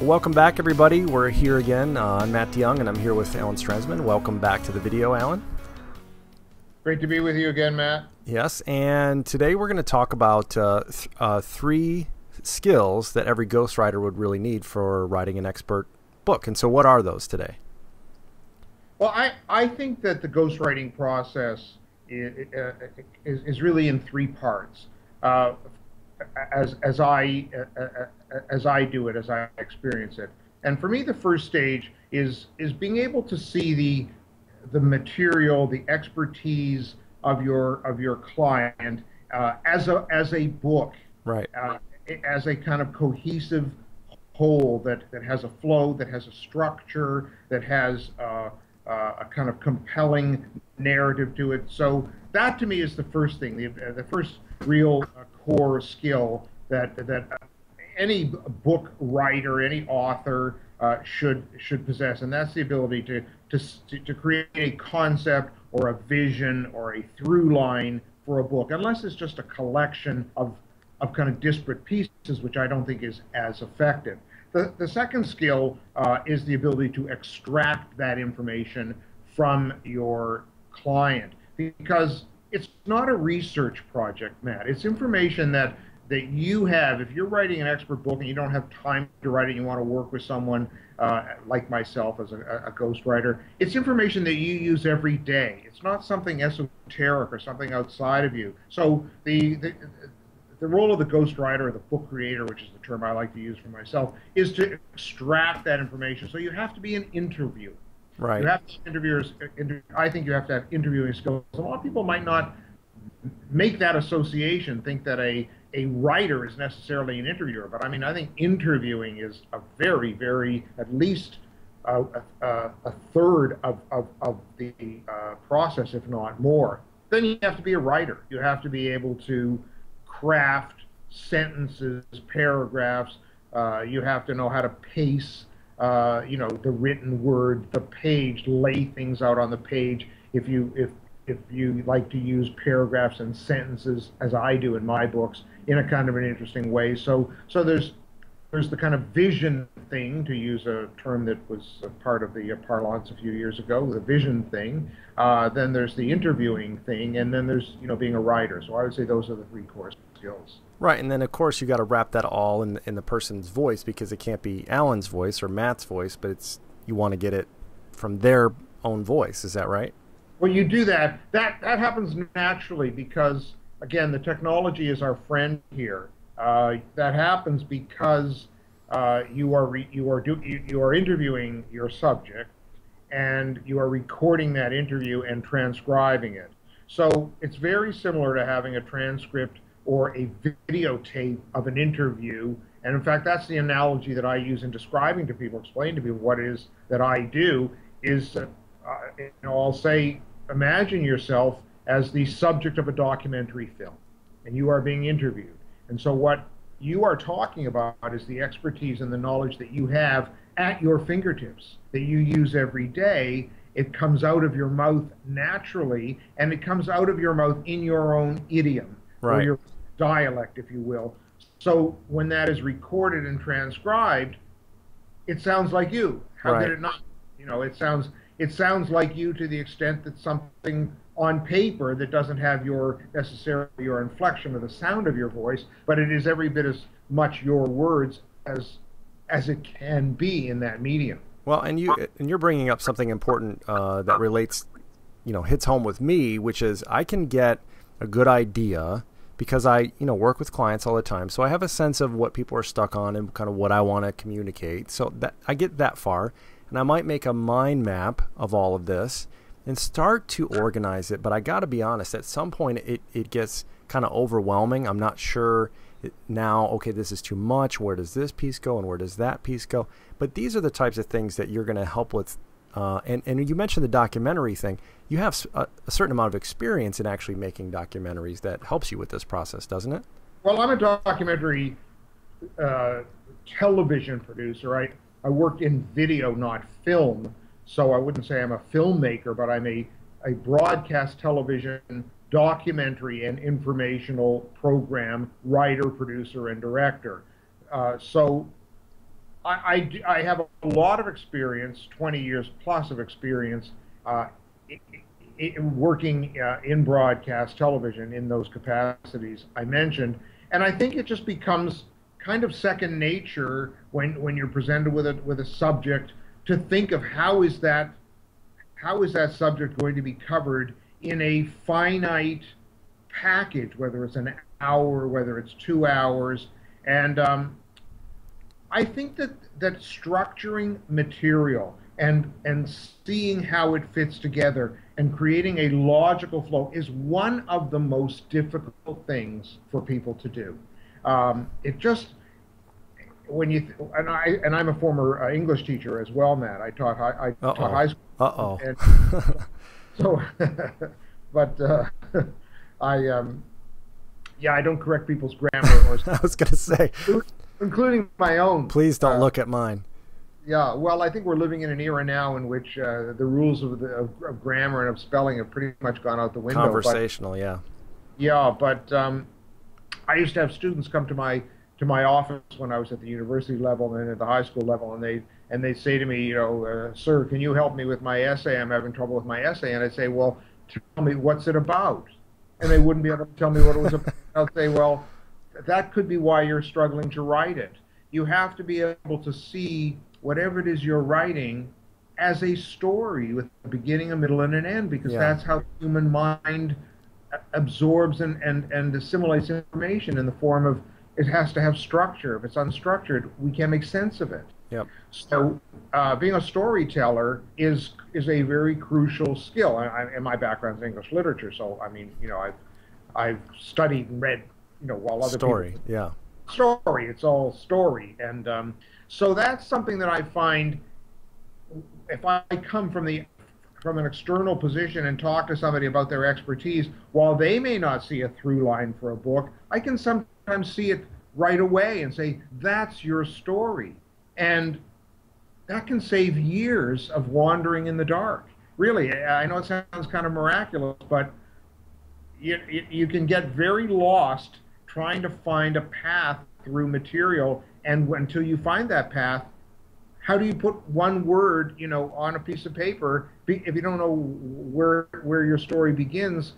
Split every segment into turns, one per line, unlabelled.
Welcome back, everybody. We're here again. I'm Matt DeYoung, and I'm here with Alan Strensman. Welcome back to the video, Alan.
Great to be with you again, Matt.
Yes, and today we're going to talk about three skills that every ghostwriter would really need for writing an expert book. And so what are those today?
Well, I think that the ghostwriting process is really in three parts. As I do it, as I experience it. And for me, the first stage is being able to see the material, the expertise of your client as a book,
Right.
As a kind of cohesive whole that has a flow, that has a structure, that has a kind of compelling narrative to it. So that to me is the first thing, the first real core skill that any book writer, any author should possess, and that's the ability to create a concept or a vision or a through line for a book, unless it's just a collection of kind of disparate pieces, which I don't think is as effective. The second skill is the ability to extract that information from your client, because it's not a research project, Matt. It's information that you have. If you're writing an expert book and you don't have time to write it, you want to work with someone like myself as a ghostwriter, it's information that you use every day. It's not something esoteric or something outside of you. So the role of the ghostwriter, or the book creator, which is the term I like to use for myself, is to extract that information. So you have to be an interviewer.
Right.
You have to interviewers. I think you have to have interviewing skills. A lot of people might not make that association, think that a writer is necessarily an interviewer. But I mean, I think interviewing is a very, very, at least a third of the process, if not more. Then you have to be a writer. You have to be able to craft sentences, paragraphs. You have to know how to pace, the written word, the page, lay things out on the page. If you like to use paragraphs and sentences, as I do in my books, in a kind of an interesting way. So there's the kind of vision thing, to use a term that was a part of the parlance a few years ago, the vision thing. Then there's the interviewing thing, and then there's being a writer. So I would say those are the three core skills.
Right, and then of course you got to wrap that all in the person's voice, because it can't be Alan's voice or Matt's voice, but you want to get it from their own voice. Is that right?
When you do that, that happens naturally, because again, the technology is our friend here. That happens because you are interviewing your subject, and you are recording that interview and transcribing it. So it's very similar to having a transcript or a videotape of an interview. And in fact, that's the analogy that I use in describing to people, explain to people what it is that I do, is I'll say, imagine yourself as the subject of a documentary film, and you are being interviewed. And so what you are talking about is the expertise and the knowledge that you have at your fingertips, that you use every day. It comes out of your mouth naturally, and it comes out of your mouth in your own idiom,
right,
or your dialect, if you will. So when that is recorded and transcribed, it sounds like you. How
right.
did it not? It sounds like you, to the extent that something on paper that doesn't have necessarily your inflection or the sound of your voice, but it is every bit as much your words as it can be in that medium.
Well, and you're bringing up something important that relates, hits home with me, which is I can get a good idea because I work with clients all the time, so I have a sense of what people are stuck on and kind of what I want to communicate. So that I get that far, and I might make a mind map of all of this and start to organize it. But I got to be honest, at some point it gets kind of overwhelming. I'm not sure now, okay, this is too much. Where does this piece go and where does that piece go? But these are the types of things that you're going to help with. And you mentioned the documentary thing. You have a certain amount of experience in actually making documentaries that helps you with this process, doesn't it?
Well, I'm a documentary television producer. I work in video, not film. So I wouldn't say I'm a filmmaker, but I'm a broadcast television documentary and informational program writer, producer, and director. So I have a lot of experience, 20 years plus of experience, uh, working in broadcast television in those capacities I mentioned. And I think it just becomes kind of second nature when you're presented with a subject to think of how is that subject going to be covered in a finite package, whether it's an hour, whether it's 2 hours. And I think that structuring material and seeing how it fits together and creating a logical flow is one of the most difficult things for people to do. It just when you and I'm a former English teacher as well, Matt. I taught high school.
Uh-oh.
And so, but I yeah, I don't correct people's grammar or
I was going to say,
including my own.
Please don't look at mine.
Yeah, well, I think we're living in an era now in which the rules of grammar and of spelling have pretty much gone out the window.
Conversational, yeah.
Yeah, but I used to have students come to my office when I was at the university level and then at the high school level, and they say to me, you know, sir, can you help me with my essay? I'm having trouble with my essay. And I'd say, well, tell me, what's it about? And they wouldn't be able to tell me what it was about. I'll say, well, that could be why you're struggling to write it. You have to be able to see whatever it is you're writing as a story with a beginning, a middle, and an end, because that's how the human mind absorbs and assimilates information in the form of it has to have structure. If it's unstructured, we can't make sense of it.
Yep.
So being a storyteller is a very crucial skill. And my background is English literature, so I mean, you know, I've studied and read, you know, while other
people. Yeah.
Story. It's all story, and so that's something that I find if I come from an external position and talk to somebody about their expertise, while they may not see a through line for a book, I can sometimes see it right away and say, that's your story. And that can save years of wandering in the dark. Really, I know it sounds kind of miraculous, but you can get very lost trying to find a path through material, and until you find that path, how do you put one word, you know, on a piece of paper if you don't know where your story begins?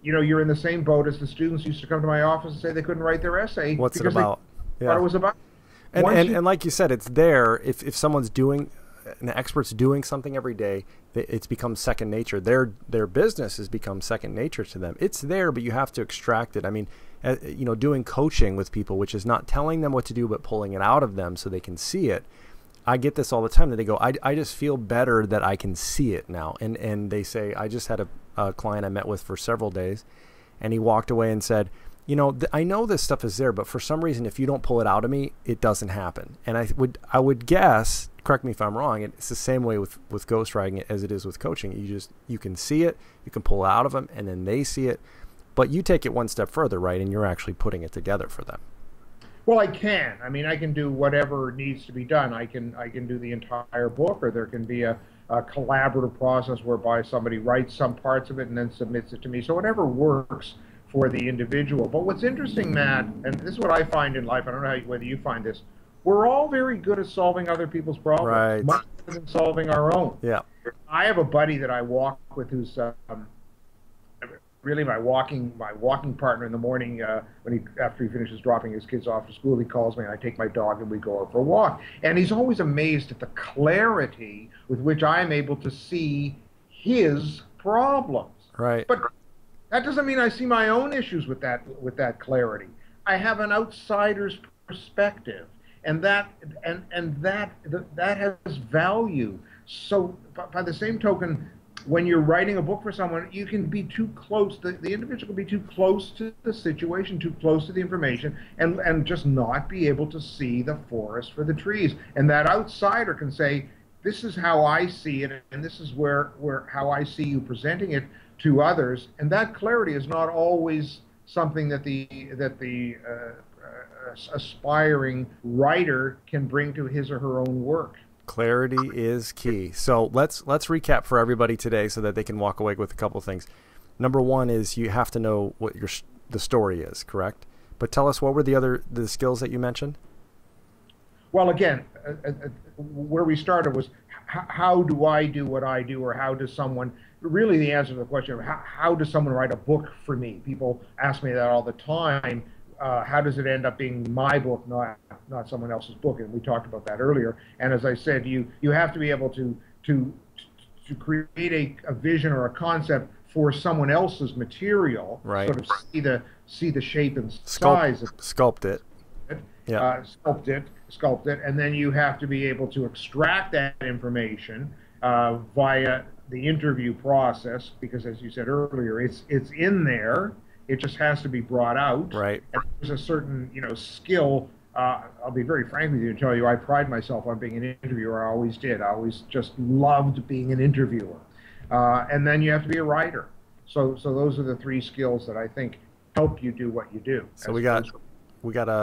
You know, you're in the same boat as the students used to come to my office and say they couldn't write their essay.
What's it about?
What it was about.
And like you said, it's there. If someone's an expert's doing something every day, it's become second nature. Their business has become second nature to them. It's there, but you have to extract it. I mean, you know, doing coaching with people, which is not telling them what to do, but pulling it out of them so they can see it. I get this all the time that they go, I just feel better that I can see it now. And they say, I just had a client I met with for several days, and he walked away and said, you know, I know this stuff is there, but for some reason, if you don't pull it out of me, it doesn't happen. And I would guess, correct me if I'm wrong, it's the same way with ghostwriting as it is with coaching. You can see it, you can pull it out of them, and then they see it. But you take it one step further, right? And you're actually putting it together for them.
Well, I can. I mean, I can do whatever needs to be done. I can do the entire book, or there can be a collaborative process whereby somebody writes some parts of it and then submits it to me. So whatever works for the individual. But what's interesting, Matt, and this is what I find in life, I don't know whether you find this, we're all very good at solving other people's problems,
right,
much better than solving our own.
Yeah.
I have a buddy that I walk with who's really my walking partner in the morning. After he finishes dropping his kids off to school, he calls me and I take my dog and we go out for a walk. And he's always amazed at the clarity with which I am able to see his problems.
Right.
But that doesn't mean I see my own issues with that clarity. I have an outsider's perspective, and that has value. So by the same token, when you're writing a book for someone, you can be too close. The individual can be too close to the situation, too close to the information, and just not be able to see the forest for the trees. And that outsider can say, this is how I see it, and this is how I see you presenting it to others. And that clarity is not always something that the aspiring writer can bring to his or her own work.
Clarity is key. So let's recap for everybody today so that they can walk away with a couple of things. Number one is you have to know what the story is, correct? But tell us, what were the skills that you mentioned?
Well, again, where we started was how do I do what I do, or how does someone, really the answer to the question of how does someone write a book for me? People ask me that all the time. How does it end up being my book, not someone else's book? And we talked about that earlier. And as I said, you have to be able to create a vision or a concept for someone else's material,
right?
Sort of see the shape and size of
sculpt it. Yeah.
Sculpt it, and then you have to be able to extract that information via the interview process, because as you said earlier, it's in there. It just has to be brought out.
Right.
And there's a certain skill. I'll be very frank with you and tell you, I pride myself on being an interviewer. I always did. I always just loved being an interviewer. And then you have to be a writer. So those are the three skills that I think help you do what you do.
So we got to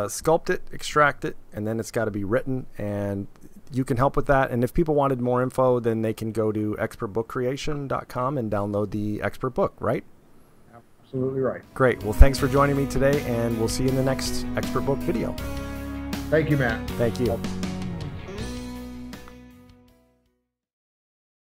sculpt it, extract it, and then it's got to be written, and you can help with that. And if people wanted more info, then they can go to expertbookcreation.com and download the expert book, right?
Absolutely right.
Great. Well, thanks for joining me today, and we'll see you in the next expert book video.
Thank you, Matt.
Thank you.